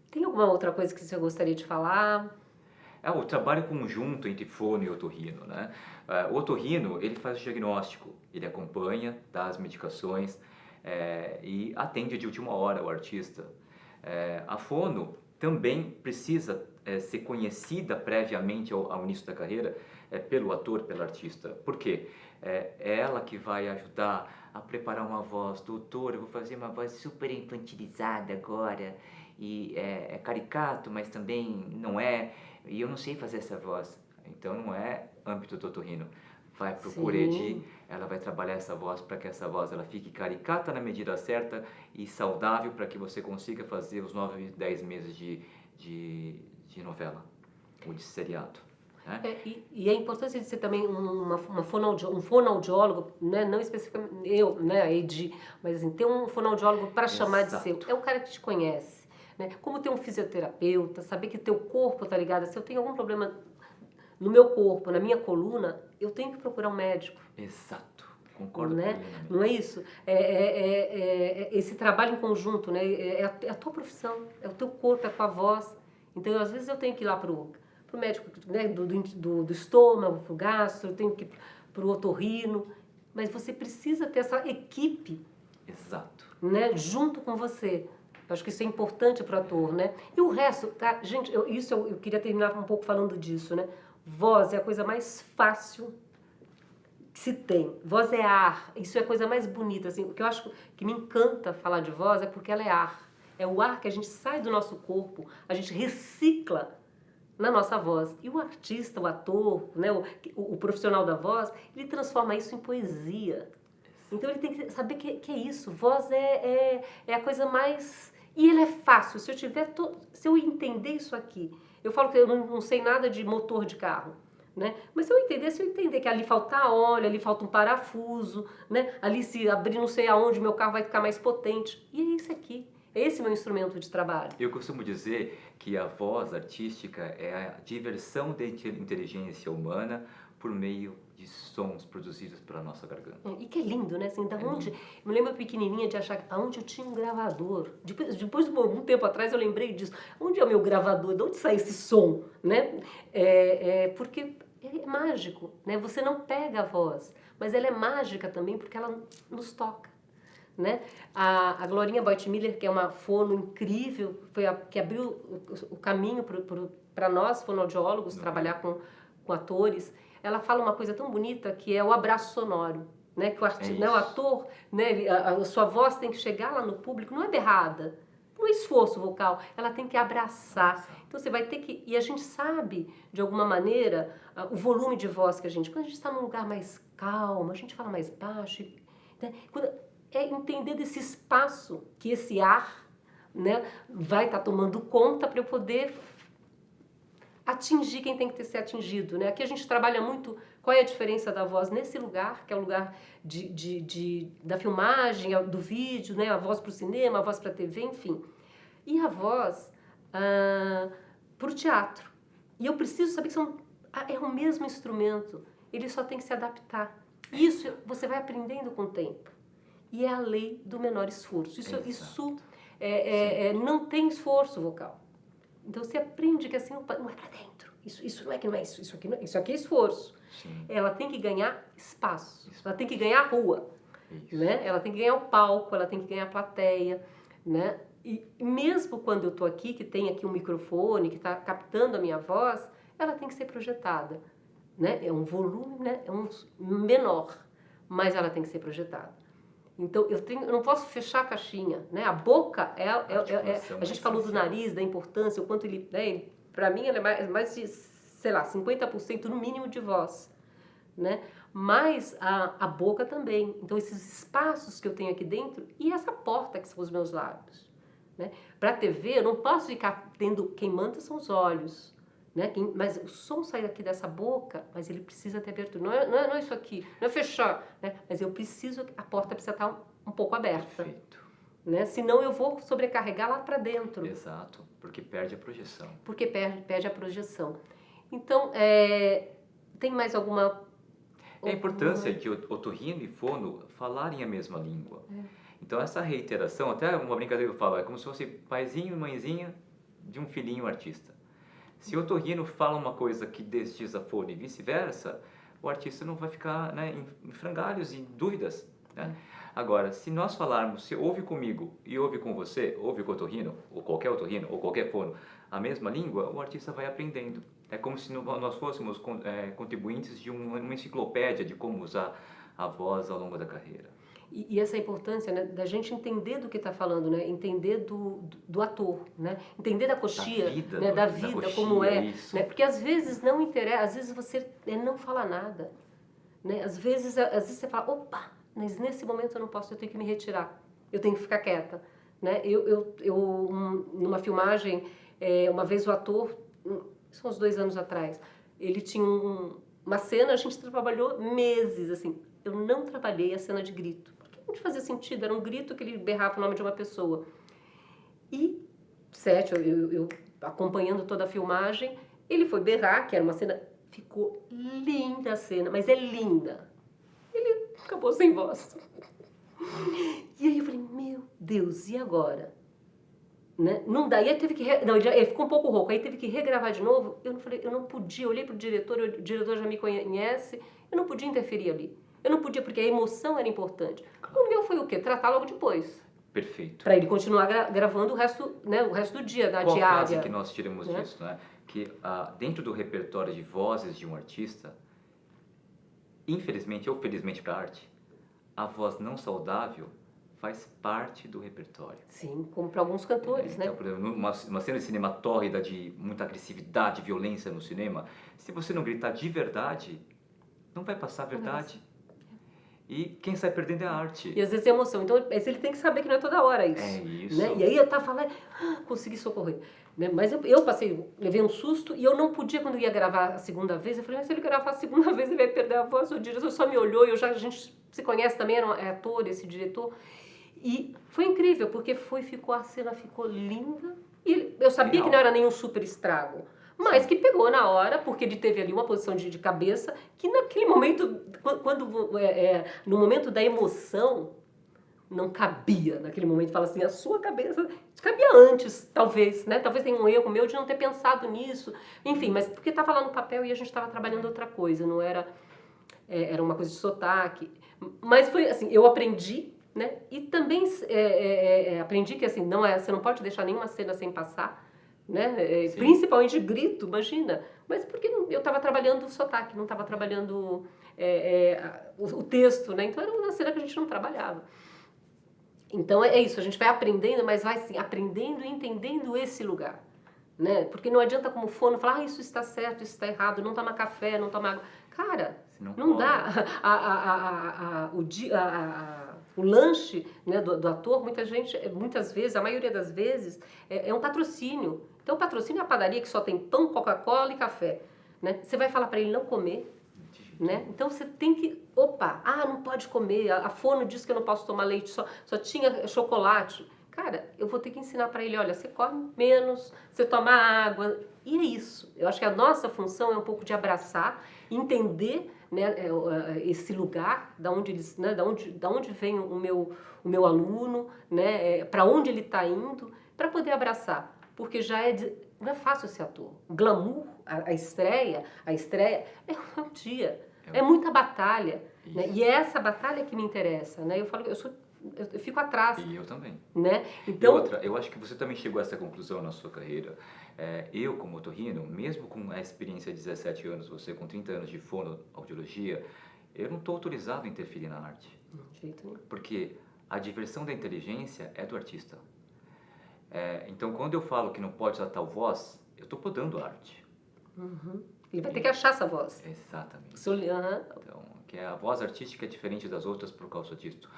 Speaker 1: Tem alguma outra coisa que você gostaria de falar?
Speaker 2: O trabalho conjunto entre fono e otorrino, né? O otorrino, ele faz o diagnóstico, ele acompanha, dá as medicações e atende de última hora o artista. A fono também precisa ser conhecida previamente ao início da carreira pelo ator, pelo artista. Por quê? É ela que vai ajudar a preparar uma voz. Doutor, eu vou fazer uma voz super infantilizada agora. E é caricato, mas também não é. E eu não sei fazer essa voz. Então não é âmbito do otorrino. Vai pro Coredi, ela vai trabalhar essa voz para que essa voz ela fique caricata na medida certa e saudável para que você consiga fazer os 9, 10 meses de novela ou de seriado. Né?
Speaker 1: E a importância de ser também um fonoaudiólogo, né? Não especificamente eu, né, a Edi, mas assim, ter um fonoaudiólogo para chamar de seu. É o cara que te conhece. Né? Como ter um fisioterapeuta, saber que teu corpo tá ligado. Se eu tenho algum problema no meu corpo, na minha coluna, eu tenho que procurar um médico.
Speaker 2: Exato, concordo
Speaker 1: né? Não é isso? Esse trabalho em conjunto, né? É a tua profissão, é o teu corpo, é a tua voz. Então, às vezes eu tenho que ir lá pro médico, né, do estômago, pro gastro, eu tenho que ir pro otorrino. mas você precisa ter essa equipe,
Speaker 2: Exato.
Speaker 1: né, junto com você. Eu acho que isso é importante para o ator, né? E o resto, tá? Gente, eu queria terminar um pouco falando disso, né? Voz é a coisa mais fácil que se tem. Voz é ar. Isso é a coisa mais bonita, assim. O que eu acho que me encanta falar de voz é porque ela é ar. É o ar que a gente sai do nosso corpo, a gente recicla na nossa voz. E o artista, o ator, né, o profissional da voz, ele transforma isso em poesia. Então ele tem que saber que é isso. Voz é a coisa mais... E ele é fácil. Se eu entender isso aqui, eu falo que eu não sei nada de motor de carro, né? Mas se eu entender que ali falta óleo, ali falta um parafuso, né? Ali se abrir não sei aonde, meu carro vai ficar mais potente. E é isso aqui. É esse meu instrumento de trabalho.
Speaker 2: Eu costumo dizer que a voz artística é a diversão da inteligência humana por meio de sons produzidos pela nossa garganta.
Speaker 1: E que é lindo, né? Assim, da onde... Eu me lembro pequenininha de achar aonde eu tinha um gravador. Depois de um tempo atrás eu lembrei disso. Onde é o meu gravador? De onde sai esse som? Né? Porque é mágico, né? Você não pega a voz, mas ela é mágica também porque ela nos toca. Né? A Glorinha Boitmiller, que é uma fono incrível, foi a que abriu o caminho para nós, fonoaudiólogos, trabalhar com atores. Ela fala uma coisa tão bonita que é o abraço sonoro, né? Que o ator, né? A sua voz tem que chegar lá no público, não é berrada, não é esforço vocal, ela tem que abraçar. Então você vai ter que... E a gente sabe, de alguma maneira, o volume de voz que a gente... Quando a gente está num lugar mais calmo, a gente fala mais baixo, né? É entender desse espaço que esse ar, né, vai estar tomando conta para eu poder atingir quem tem que ser atingido, né? Aqui a gente trabalha muito qual é a diferença da voz nesse lugar, que é o lugar da filmagem, do vídeo, né? A voz para o cinema, a voz para a TV, enfim. E a voz para o teatro. E eu preciso saber que é o mesmo instrumento, ele só tem que se adaptar. Isso você vai aprendendo com o tempo. E é a lei do menor esforço. Isso não tem esforço vocal. Então você aprende que assim não é para dentro. Isso não é que não é isso. Isso aqui é esforço.
Speaker 2: Sim.
Speaker 1: Ela tem que ganhar espaço. Ela tem que ganhar a rua. Né? Ela tem que ganhar o palco, ela tem que ganhar a plateia. Né? E mesmo quando eu estou aqui, que tem aqui um microfone que está captando a minha voz, ela tem que ser projetada. Né? É um volume, né? É um menor, mas ela tem que ser projetada. Então, eu não posso fechar a caixinha, né? A boca a gente falou do nariz, da importância, o quanto ele, né? Para mim, ele é mais de, sei lá, 50% no mínimo de voz, né? Mas a boca também. Então, esses espaços que eu tenho aqui dentro e essa porta que são os meus lábios, né? Para a TV, eu não posso ficar quem manda são os olhos, né? Mas o som sai daqui dessa boca, mas ele precisa ter abertura. Não é isso aqui, não é fechar, né? Mas a porta precisa estar um pouco aberta.
Speaker 2: Perfeito.
Speaker 1: Né? Senão eu vou sobrecarregar lá para dentro.
Speaker 2: Exato, porque perde a projeção.
Speaker 1: Porque perde a projeção. Então, tem mais alguma...
Speaker 2: É a importância de otorrino e fono falarem a mesma língua. Então essa reiteração, até uma brincadeira que eu falo, é como se fosse paizinho e mãezinha de um filhinho artista. Se o otorrino fala uma coisa que desdiz a fono e vice-versa, o artista não vai ficar, né, em frangalhos e dúvidas. Né? Agora, se nós falarmos, se ouve comigo e ouve com você, ouve com o otorrino, ou qualquer fono, a mesma língua, o artista vai aprendendo. É como se nós fôssemos contribuintes de uma enciclopédia de como usar a voz ao longo da carreira.
Speaker 1: E essa importância, né, da gente entender do que está falando, né, entender do ator, né, entender da coxia, da vida
Speaker 2: coxia,
Speaker 1: como é, né, porque às vezes não interessa, às vezes você não fala nada, né, às vezes você fala, opa, mas nesse momento eu não posso, eu tenho que me retirar, eu tenho que ficar quieta, né, numa filmagem, uma vez o ator, são uns 2 anos atrás, ele tinha uma cena, a gente trabalhou meses, assim, eu não trabalhei a cena de grito. Porque não fazia sentido, era um grito que ele berrava o nome de uma pessoa. E, eu acompanhando toda a filmagem, ele foi berrar, que era uma cena... Ficou linda a cena, mas é linda. Ele acabou sem voz. E aí eu falei, meu Deus, e agora? Né? Não dá, e aí teve que... ele ficou um pouco rouco, aí teve que regravar de novo. Eu não podia, eu olhei pro diretor, o diretor já me conhece, eu não podia interferir ali. Eu não podia porque a emoção era importante. O meu foi o quê? Tratar logo depois.
Speaker 2: Perfeito.
Speaker 1: Para ele continuar gravando o resto, né, o resto do dia, da
Speaker 2: Qual a
Speaker 1: diária.
Speaker 2: frase que nós tiramos
Speaker 1: né?
Speaker 2: disso, né? Que dentro do repertório de vozes de um artista, infelizmente ou felizmente para a arte, a voz não saudável faz parte do repertório.
Speaker 1: Sim, como para alguns cantores, né?
Speaker 2: Então, por exemplo, uma cena de cinema tórrida, de muita agressividade, violência no cinema, se você não gritar de verdade, não vai passar a verdade. E quem sai perdendo é a arte.
Speaker 1: E às vezes é emoção. Então, ele tem que saber que não é toda hora isso.
Speaker 2: É isso.
Speaker 1: Né? E aí eu tava falando, consegui socorrer. Né? Mas eu passei, levei um susto e eu não podia, quando eu ia gravar a segunda vez, eu falei, mas se ele gravar a segunda vez, ele vai perder a voz. O diretor só me olhou e a gente se conhece também, é ator, esse diretor. E foi incrível, porque a cena ficou linda. E eu sabia que não era nenhum super estrago. Mas que pegou na hora, porque ele teve ali uma posição de cabeça, que naquele momento, no momento da emoção, não cabia naquele momento. Fala assim, a sua cabeça cabia antes, talvez, né? Talvez tenha um erro meu de não ter pensado nisso. Enfim, mas porque estava lá no papel e a gente estava trabalhando outra coisa, não era... era uma coisa de sotaque. Mas foi assim, eu aprendi, né? E também aprendi que assim, você não pode deixar nenhuma cena sem passar, né? Principalmente grito, imagina. Mas porque eu estava trabalhando o sotaque, não estava trabalhando o texto, né? Então era uma cena que a gente não trabalhava. Então é isso, a gente vai aprendendo, mas vai assim, aprendendo e entendendo esse lugar. Né? Porque não adianta como fono falar, isso está certo, isso está errado, não toma café, não toma água. Cara, não dá. O lanche, né, do ator, muitas vezes, a maioria das vezes, é um patrocínio. Então o patrocínio é a padaria que só tem pão, Coca-Cola e café. Né? Você vai falar para ele não comer. Né? Então você tem que, não pode comer, a fono diz que eu não posso tomar leite, só tinha chocolate. Cara, eu vou ter que ensinar para ele, olha, você come menos, você toma água, e é isso. Eu acho que a nossa função é um pouco de abraçar, entender, né, esse lugar, da onde vem o meu aluno, né, para onde ele está indo, para poder abraçar, porque não é fácil ser ator. O glamour, a estreia é um dia, é muita batalha, né? E é essa batalha que me interessa, né? Eu falo, eu fico atrás.
Speaker 2: E eu também.
Speaker 1: Né?
Speaker 2: Então, e outra, eu acho que você também chegou a essa conclusão na sua carreira. Eu, como otorrino, mesmo com a experiência de 17 anos, você com 30 anos de fonoaudiologia, eu não estou autorizado a interferir na arte.
Speaker 1: De jeito nenhum.
Speaker 2: Porque a diversão da inteligência é do artista. Então, quando eu falo que não pode usar tal voz, eu estou podando a arte.
Speaker 1: Uhum. Ele vai ter que achar essa voz.
Speaker 2: Exatamente.
Speaker 1: Então,
Speaker 2: que a voz artística é diferente das outras por causa disso.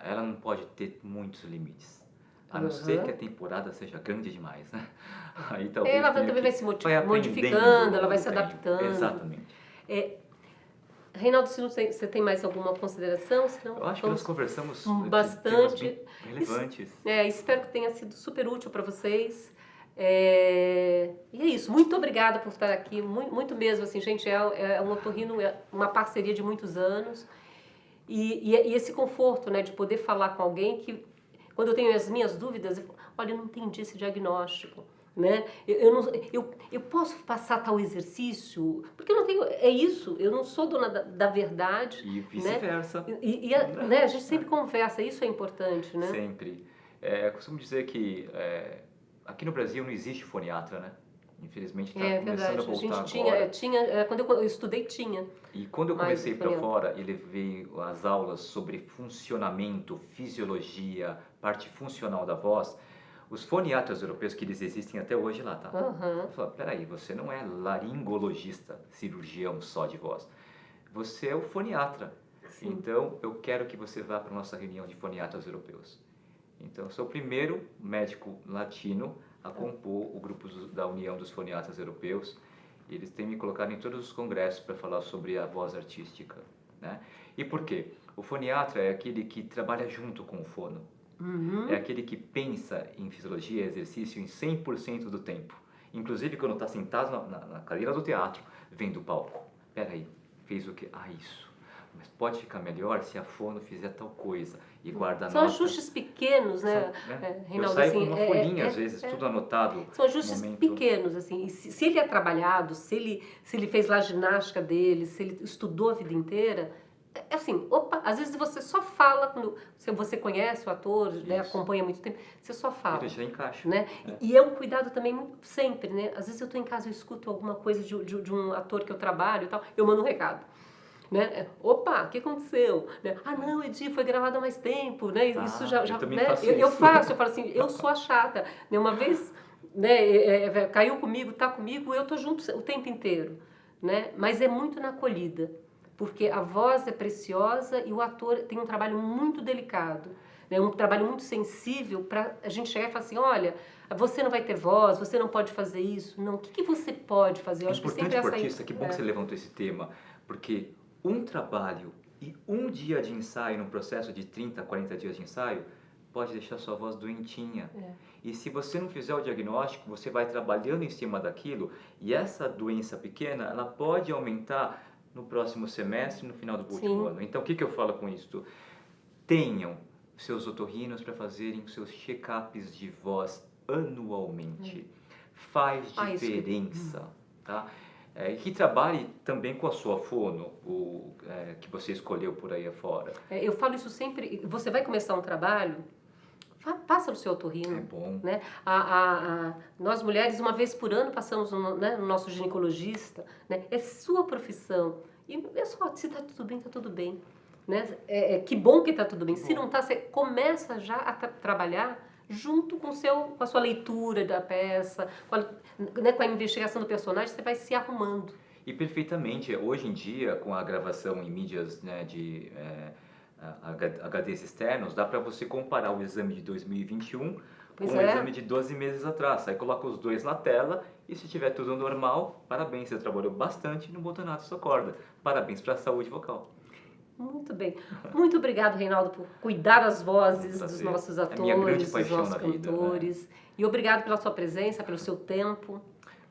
Speaker 2: Ela não pode ter muitos limites, a não ser que a temporada seja grande demais, né? Aí talvez
Speaker 1: ela também vai se modificando, ela vai se adaptando.
Speaker 2: Exatamente.
Speaker 1: Reinaldo, se você tem mais alguma consideração? Senão,
Speaker 2: eu acho que nós conversamos
Speaker 1: bastante.
Speaker 2: Relevantes.
Speaker 1: Espero que tenha sido super útil para vocês. E é isso, muito obrigada por estar aqui, muito mesmo, assim, gente, um otorrino, uma parceria de muitos anos. E esse conforto, né, de poder falar com alguém que, quando eu tenho as minhas dúvidas, eu falo, olha, eu não entendi esse diagnóstico, né? Eu posso passar tal exercício? Porque eu não tenho, eu não sou dona da verdade.
Speaker 2: E vice-versa.
Speaker 1: Né? Né, a gente sempre conversa, isso é importante, né?
Speaker 2: Sempre. Eu costumo dizer que aqui no Brasil não existe foniatra, né? Infelizmente está começando a voltar agora.
Speaker 1: Quando eu estudei, tinha.
Speaker 2: E quando eu comecei para fora e levei as aulas sobre funcionamento, fisiologia, parte funcional da voz, os foniatras europeus, que eles existem até hoje lá, tá? Eu falo, peraí, você não é laringologista, cirurgião só de voz. Você é o foniatra. Sim. Então, eu quero que você vá para a nossa reunião de foniatras europeus. Então, eu sou o primeiro médico latino a compor o grupo da União dos Foniatras Europeus. Eles têm me colocado em todos os congressos para falar sobre a voz artística, né? E por quê? O foniatra é aquele que trabalha junto com o fono. É aquele que pensa em fisiologia e exercício em 100% do tempo. Inclusive quando está sentado na cadeira do teatro, vendo o palco. Peraí, fez o quê? Isso. Mas pode ficar melhor se a fono fizer tal coisa e guarda a nota.
Speaker 1: São ajustes pequenos, né, Reinaldo?
Speaker 2: Eu saio com uma folhinha, às vezes, tudo anotado.
Speaker 1: São ajustes pequenos, assim. E se ele é trabalhado, se ele fez lá a ginástica dele, se ele estudou a vida inteira, É assim, opa, às vezes você só fala quando você conhece o ator, né,
Speaker 2: Isso.
Speaker 1: acompanha há muito tempo, você só fala.
Speaker 2: Ele já encaixa.
Speaker 1: Né? E é um cuidado também muito sempre, né? Às vezes eu estou em casa, eu escuto alguma coisa de um ator que eu trabalho e tal, eu mando um recado. Né? Opa, o que aconteceu? Né? Ah, não, Edi, foi gravado há mais tempo, né? Isso
Speaker 2: eu também
Speaker 1: né?
Speaker 2: faço
Speaker 1: Eu
Speaker 2: isso.
Speaker 1: faço, eu falo assim, eu sou a chata. Né? Uma vez, né, caiu comigo, tá comigo, eu tô junto o tempo inteiro, né? Mas é muito na acolhida, porque a voz é preciosa e o ator tem um trabalho muito delicado, né? Um trabalho muito sensível para a gente chegar e falar assim, olha, você não vai ter voz, você não pode fazer isso. Não, o que você pode fazer? Eu
Speaker 2: É
Speaker 1: acho que
Speaker 2: importante
Speaker 1: sempre
Speaker 2: para o
Speaker 1: essa...
Speaker 2: artista, que bom que você levantou esse tema, porque um trabalho e um dia de ensaio, num processo de 30, 40 dias de ensaio, pode deixar sua voz doentinha. E se você não fizer o diagnóstico, você vai trabalhando em cima daquilo, e essa doença pequena, ela pode aumentar no próximo semestre, no final do último ano. Então, o que eu falo com isso? Tenham seus otorrinos para fazerem os seus check-ups de voz anualmente. Faz diferença, tá? Que trabalhe também com a sua fono, que você escolheu por aí afora.
Speaker 1: Eu falo isso sempre, você vai começar um trabalho, passa no seu otorrino.
Speaker 2: É bom.
Speaker 1: Né? Nós mulheres, uma vez por ano, passamos no nosso ginecologista, né? É sua profissão. E é só, se está tudo bem, está tudo bem. Né? Que bom que está tudo bem. Se não está, você começa já a trabalhar junto com a sua leitura da peça, com a investigação do personagem, você vai se arrumando.
Speaker 2: E perfeitamente, hoje em dia, com a gravação em mídias, né, HDs externos, dá para você comparar o exame de 2021 com o exame de 12 meses atrás. Aí coloca os dois na tela e se tiver tudo normal, parabéns, você trabalhou bastante no Botonato sua corda. Parabéns para a saúde vocal.
Speaker 1: Muito bem. Muito obrigado, Reinaldo, por cuidar das vozes dos nossos atores, dos nossos cantores. Né? E obrigado pela sua presença, pelo seu tempo.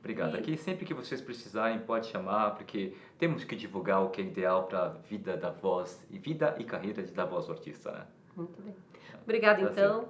Speaker 2: Obrigado. Aqui, sempre que vocês precisarem, pode chamar, porque temos que divulgar o que é ideal para a vida da voz, e vida e carreira da voz do artista, né?
Speaker 1: Muito bem. Obrigada, então.